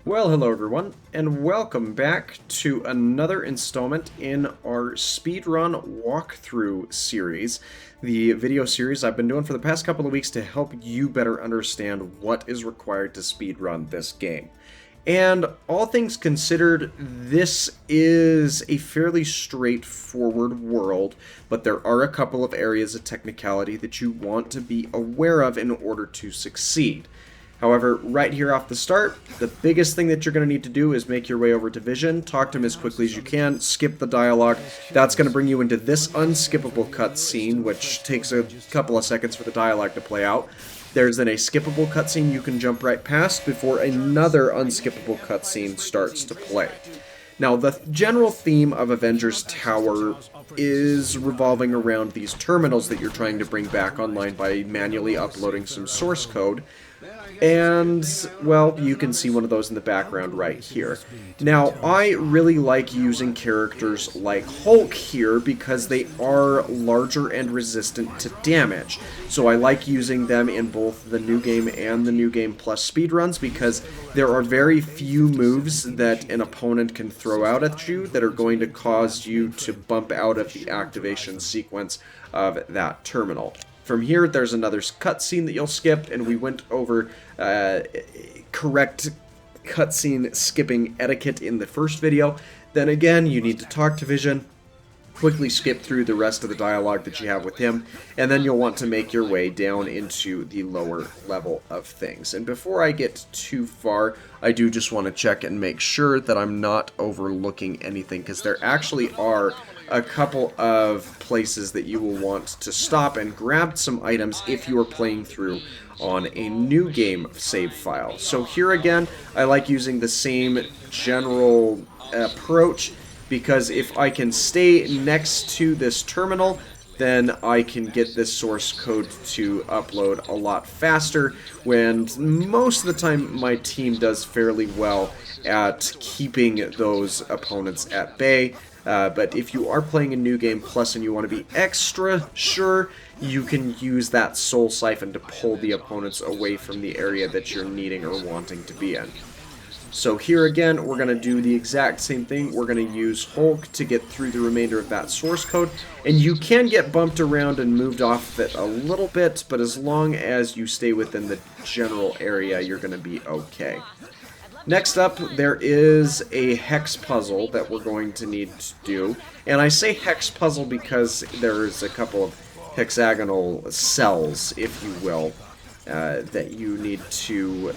Well, hello everyone, and welcome back to another installment in our Speedrun walkthrough series, the video series I've been doing for the past couple of weeks to help you better understand what is required to speedrun this game. And all things considered, this is a fairly straightforward world, but there are a couple of areas of technicality that you want to be aware of in order to succeed. However, right here off the start, the biggest thing that you're going to need to do is make your way over to Vision, talk to him as quickly as you can, skip the dialogue. That's going to bring you into this unskippable cutscene, which takes a couple of seconds for the dialogue to play out. There's then a skippable cutscene you can jump right past before another unskippable cutscene starts to play. Now, the general theme of Avengers Tower is revolving around these terminals that you're trying to bring back online by manually uploading some source code. And, well, you can see one of those in the background right here. Now, I really like using characters like Hulk here because they are larger and resistant to damage. So I like using them in both the New Game and the New Game Plus speedruns because there are very few moves that an opponent can throw out at you that are going to cause you to bump out of the activation sequence of that terminal. From here, there's another cutscene that you'll skip, and we went over correct cutscene skipping etiquette in the first video. Then again, you need to talk to Vision, quickly skip through the rest of the dialogue that you have with him, and then you'll want to make your way down into the lower level of things. And before I get too far, I do just want to check and make sure that I'm not overlooking anything, because there actually are a couple of places that you will want to stop and grab some items if you are playing through on a new game save file. So here again, I like using the same general approach, because if I can stay next to this terminal, then I can get this source code to upload a lot faster, when most of the time my team does fairly well at keeping those opponents at bay. But if you are playing a New Game Plus and you want to be extra sure, you can use that Soul Siphon to pull the opponents away from the area that you're needing or wanting to be in. So here again, we're going to do the exact same thing. We're going to use Hulk to get through the remainder of that source code. And you can get bumped around and moved off it a little bit, but as long as you stay within the general area, you're going to be okay. Next up, there is a hex puzzle that we're going to need to do. And I say hex puzzle because there's a couple of hexagonal cells, if you will, that you need to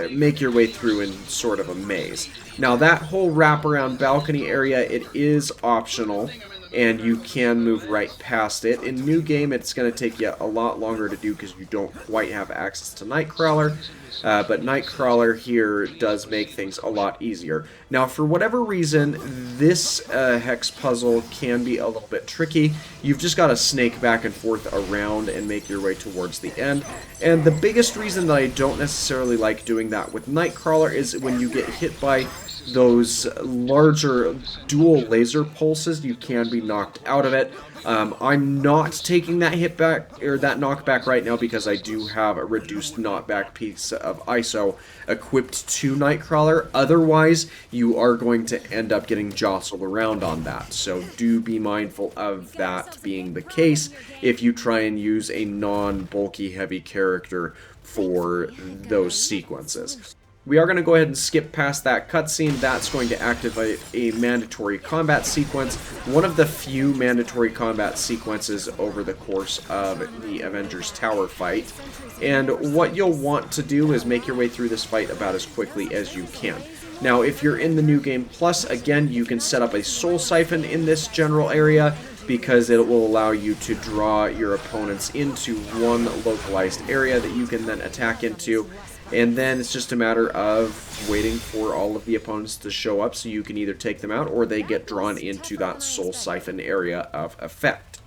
make your way through in sort of a maze. Now, that whole wraparound balcony area, it is optional, and you can move right past it. In New Game, it's going to take you a lot longer to do because you don't quite have access to Nightcrawler, but Nightcrawler here does make things a lot easier. Now, for whatever reason, this hex puzzle can be a little bit tricky. You've just got to snake back and forth around and make your way towards the end. And the biggest reason that I don't necessarily like doing that with Nightcrawler is when you get hit by those larger dual laser pulses, you can be knocked out of it. I'm not taking that hit back or that knockback right now because I do have a reduced knockback piece of ISO equipped to Nightcrawler. Otherwise, you are going to end up getting jostled around on that. So do be mindful of that being the case if you try and use a non-bulky heavy character for those sequences. We are going to go ahead and skip past that cutscene. That's going to activate a mandatory combat sequence, one of the few mandatory combat sequences over the course of the Avengers Tower fight. And what you'll want to do is make your way through this fight about as quickly as you can. Now, if you're in the New Game Plus, again, you can set up a Soul Siphon in this general area, because it will allow you to draw your opponents into one localized area that you can then attack into. And then it's just a matter of waiting for all of the opponents to show up so you can either take them out or they get drawn into that Soul Siphon area of effect.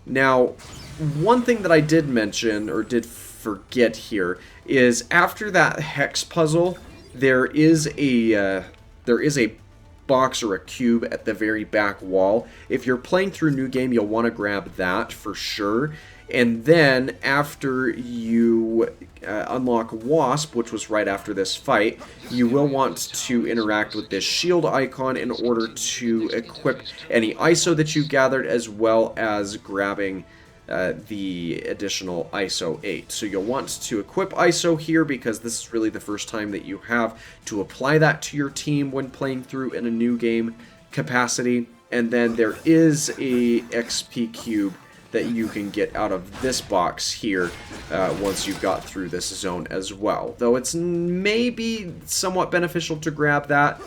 Now, one thing that I did mention, or did forget here, is after that hex puzzle, there is a box or a cube at the very back wall. If you're playing through New Game, you'll want to grab that for sure. And then after you unlock Wasp, which was right after this fight, you will want to interact with this shield icon in order to equip any ISO that you've gathered, as well as grabbing the additional ISO 8. So you'll want to equip ISO here because this is really the first time that you have to apply that to your team when playing through in a new game capacity. And then there is a XP cube that you can get out of this box here once you've got through this zone as well. Though it's maybe somewhat beneficial to grab that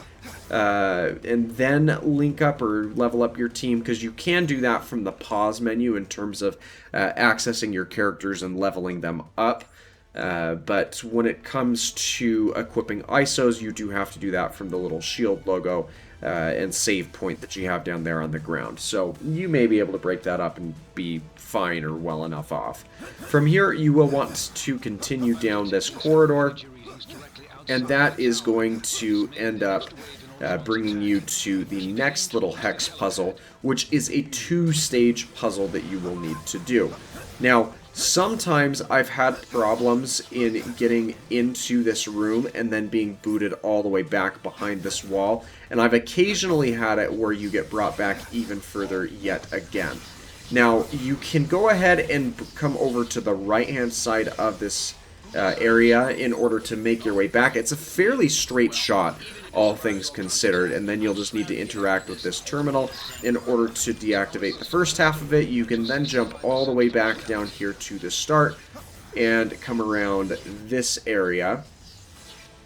and then link up or level up your team, because you can do that from the pause menu in terms of accessing your characters and leveling them up. But when it comes to equipping ISOs, you do have to do that from the little shield logo and save point that you have down there on the ground. So you may be able to break that up and be fine or well enough off. From here, you will want to continue down this corridor, and that is going to end up bringing you to the next little hex puzzle, which is a 2-stage puzzle that you will need to do. Now, sometimes I've had problems in getting into this room and then being booted all the way back behind this wall, and I've occasionally had it where you get brought back even further yet again. Now, you can go ahead and come over to the right-hand side of this area in order to make your way back. It's a fairly straight shot, all things considered, and then you'll just need to interact with this terminal in order to deactivate the first half of it. You can then jump all the way back down here to the start and come around this area,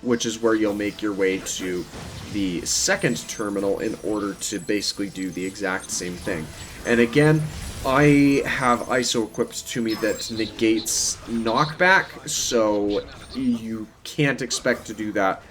which is where you'll make your way to the second terminal in order to basically do the exact same thing. And again, I have ISO equipped to me that negates knockback, so you can't expect to do that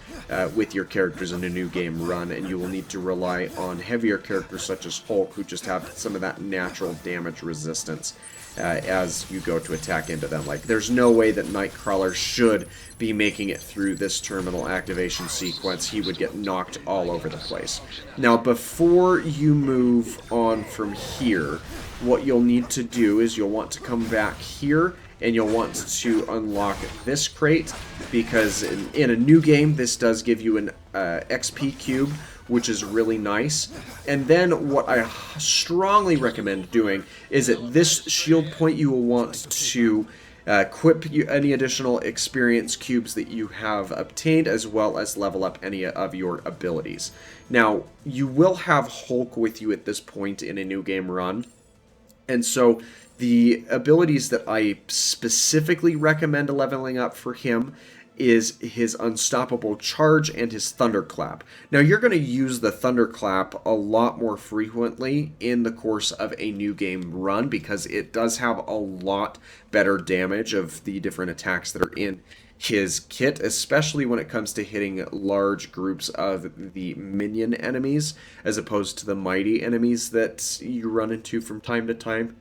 with your characters in a new game run, and you will need to rely on heavier characters such as Hulk, who just have some of that natural damage resistance as you go to attack into them. Like, there's no way that Nightcrawler should be making it through this terminal activation sequence. He would get knocked all over the place. Now, before you move on from here, what you'll need to do is you'll want to come back here and you'll want to unlock this crate, because in a new game this does give you an XP cube, which is really nice. And then what I strongly recommend doing is at this shield point you will want to equip any additional experience cubes that you have obtained, as well as level up any of your abilities. Now, you will have Hulk with you at this point in a new game run, and so the abilities that I specifically recommend leveling up for him is his Unstoppable Charge and his Thunderclap. Now, you're going to use the Thunderclap a lot more frequently in the course of a new game run, because it does have a lot better damage of the different attacks that are in his kit, especially when it comes to hitting large groups of the minion enemies, as opposed to the mighty enemies that you run into from time to time.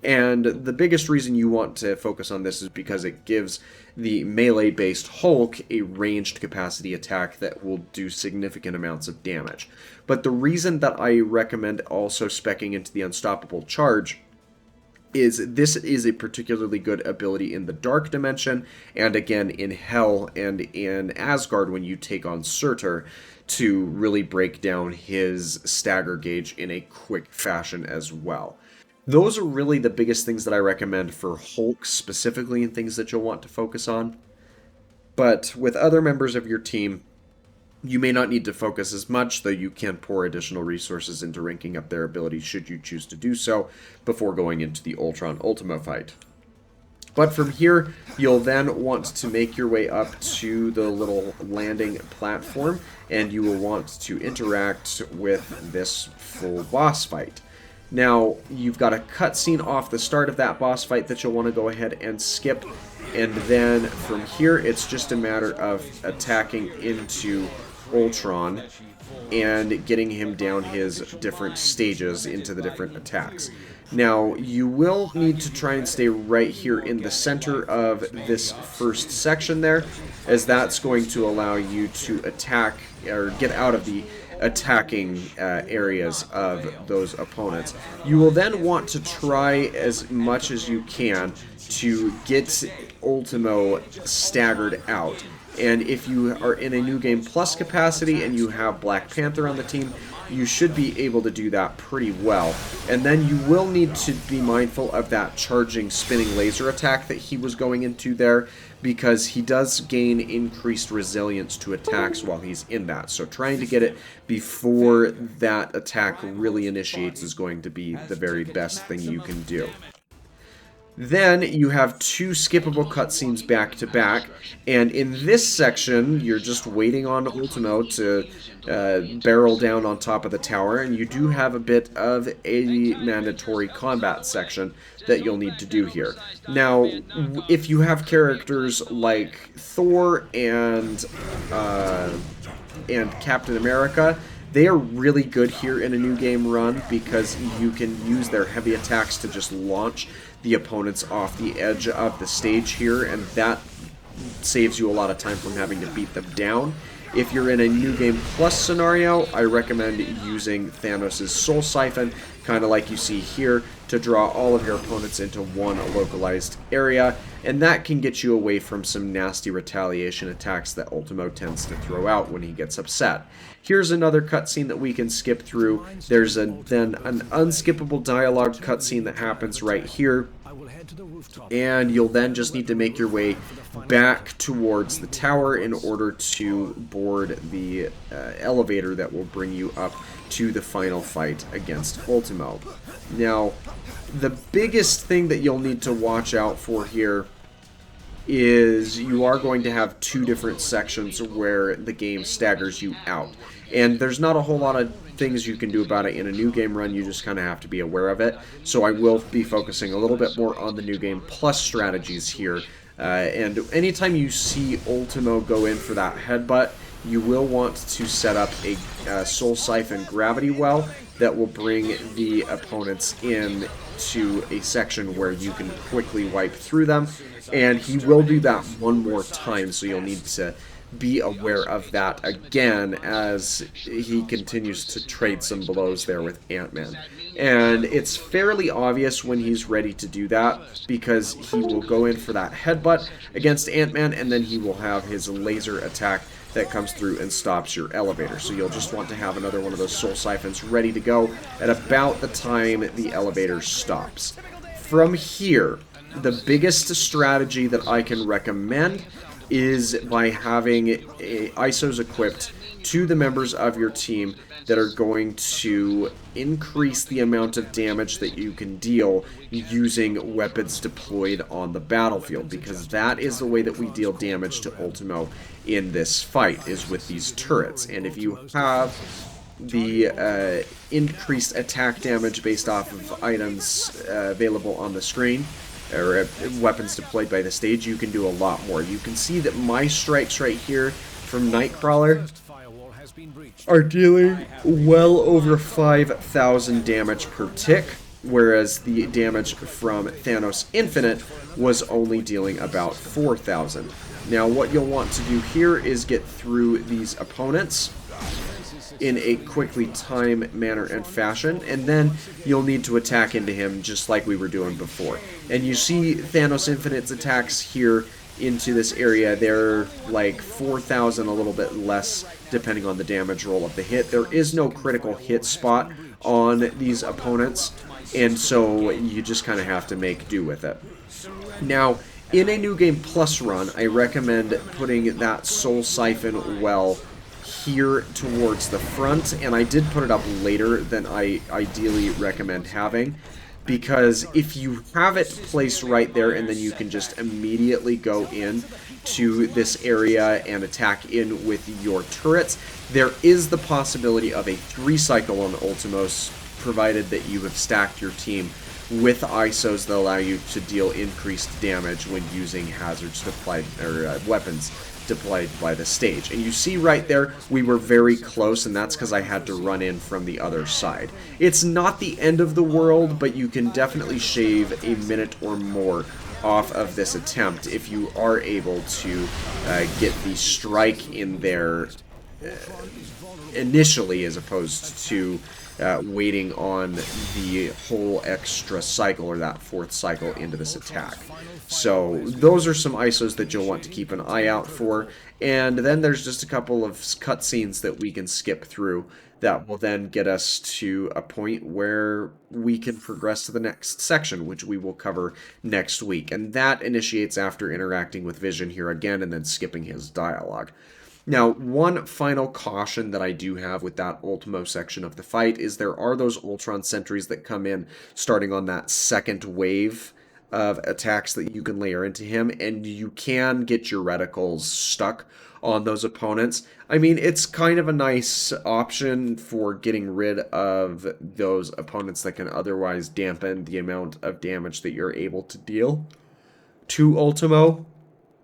And the biggest reason you want to focus on this is because it gives the melee-based Hulk a ranged capacity attack that will do significant amounts of damage. But the reason that I recommend also speccing into the Unstoppable Charge is this is a particularly good ability in the Dark Dimension, and again in Hell and in Asgard when you take on Surtur, to really break down his stagger gauge in a quick fashion as well. Those are really the biggest things that I recommend for Hulk specifically, and things that you'll want to focus on. But with other members of your team, you may not need to focus as much, though you can pour additional resources into ranking up their abilities should you choose to do so before going into the Ultron Ultima fight. But from here, you'll then want to make your way up to the little landing platform, and you will want to interact with this full boss fight. Now, you've got a cutscene off the start of that boss fight that you'll want to go ahead and skip, and then from here it's just a matter of attacking into Ultron and getting him down his different stages into the different attacks. Now, you will need to try and stay right here in the center of this first section there, as that's going to allow you to attack or get out of the attacking areas of those opponents. You will then want to try as much as you can to get Ultimo staggered out. And if you are in a New Game Plus capacity and you have Black Panther on the team, you should be able to do that pretty well. And then you will need to be mindful of that charging spinning laser attack that he was going into there, because he does gain increased resilience to attacks while he's in that. So trying to get it before that attack really initiates is going to be the very best thing you can do. Then you have two skippable cutscenes back to back, and in this section you're just waiting on Ultimo to barrel down on top of the tower, and you do have a bit of a mandatory combat section that you'll need to do here. Now, if you have characters like Thor and Captain America, they are really good here in a new game run because you can use their heavy attacks to just launch the opponents off the edge of the stage here, and that saves you a lot of time from having to beat them down. If you're in a New Game Plus scenario, I recommend using Thanos' Soul Siphon, kind of like you see here, to draw all of your opponents into one localized area, and that can get you away from some nasty retaliation attacks that Ultimo tends to throw out when he gets upset. Here's another cutscene that we can skip through. There's then an unskippable dialogue cutscene that happens right here, and you'll then just need to make your way back towards the tower in order to board the elevator that will bring you up to the final fight against Ultimo. Now, the biggest thing that you'll need to watch out for here is you are going to have two different sections where the game staggers you out. And there's not a whole lot of things you can do about it in a new game run, you just kind of have to be aware of it. So I will be focusing a little bit more on the New Game Plus strategies here. And anytime you see Ultimo go in for that headbutt, you will want to set up a Soul Siphon Gravity Well that will bring the opponents in to a section where you can quickly wipe through them. And he will do that one more time, so you'll need to be aware of that again as he continues to trade some blows there with Ant-Man. And it's fairly obvious when he's ready to do that, because he will go in for that headbutt against Ant-Man, and then he will have his laser attack that comes through and stops your elevator. So you'll just want to have another one of those Soul Siphons ready to go at about the time the elevator stops. From here, the biggest strategy that I can recommend is by having ISOs equipped to the members of your team that are going to increase the amount of damage that you can deal using weapons deployed on the battlefield, because that is the way that we deal damage to Ultimo in this fight, is with these turrets. And if you have the increased attack damage based off of items available on the screen, or weapons deployed by the stage, you can do a lot more. You can see that my strikes right here from Nightcrawler are dealing well over 5,000 damage per tick, whereas the damage from Thanos Infinite was only dealing about 4,000. Now what you'll want to do here is get through these opponents in a quickly time manner and fashion, and then you'll need to attack into him just like we were doing before. And you see Thanos Infinite's attacks here into this area. They're like 4,000, a little bit less depending on the damage roll of the hit. There is no critical hit spot on these opponents, and so you just kind of have to make do with it. Now, in a New Game Plus run, I recommend putting that Soul Siphon well here towards the front, and I did put it up later than I ideally recommend having, because if you have it placed right there and then you can just immediately go in to this area and attack in with your turrets, there is the possibility of a 3-cycle on Ultimos, provided that you have stacked your team with ISOs that allow you to deal increased damage when using hazards deployed, or weapons deployed by the stage. And you see right there, we were very close, and that's because I had to run in from the other side. It's not the end of the world, but you can definitely shave a minute or more off of this attempt if you are able to get the strike in there initially, as opposed to waiting on the whole extra cycle or that fourth cycle into this attack. So those are some ISOs that you'll want to keep an eye out for. And then there's just a couple of cutscenes that we can skip through that will then get us to a point where we can progress to the next section, which we will cover next week. And that initiates after interacting with Vision here again and then skipping his dialogue. Now, one final caution that I do have with that Ultimo section of the fight is there are those Ultron sentries that come in starting on that second wave of attacks that you can layer into him, and you can get your reticles stuck on those opponents. I mean, it's kind of a nice option for getting rid of those opponents that can otherwise dampen the amount of damage that you're able to deal to Ultimo,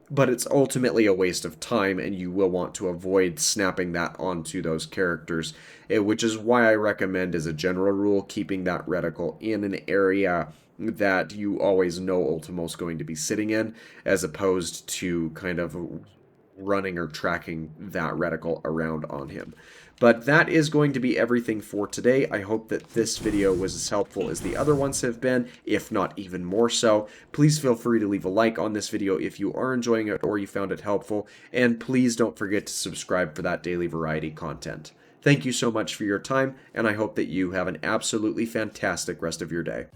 but it's ultimately a waste of time, and you will want to avoid snapping that onto those characters, which is why I recommend, as a general rule, keeping that reticle in an area that you always know Ultimo's going to be sitting in, as opposed to kind of running or tracking that reticle around on him. But that is going to be everything for today. I hope that this video was as helpful as the other ones have been, if not even more so. Please feel free to leave a like on this video if you are enjoying it or you found it helpful, and please don't forget to subscribe for that daily variety content. Thank you so much for your time, and I hope that you have an absolutely fantastic rest of your day.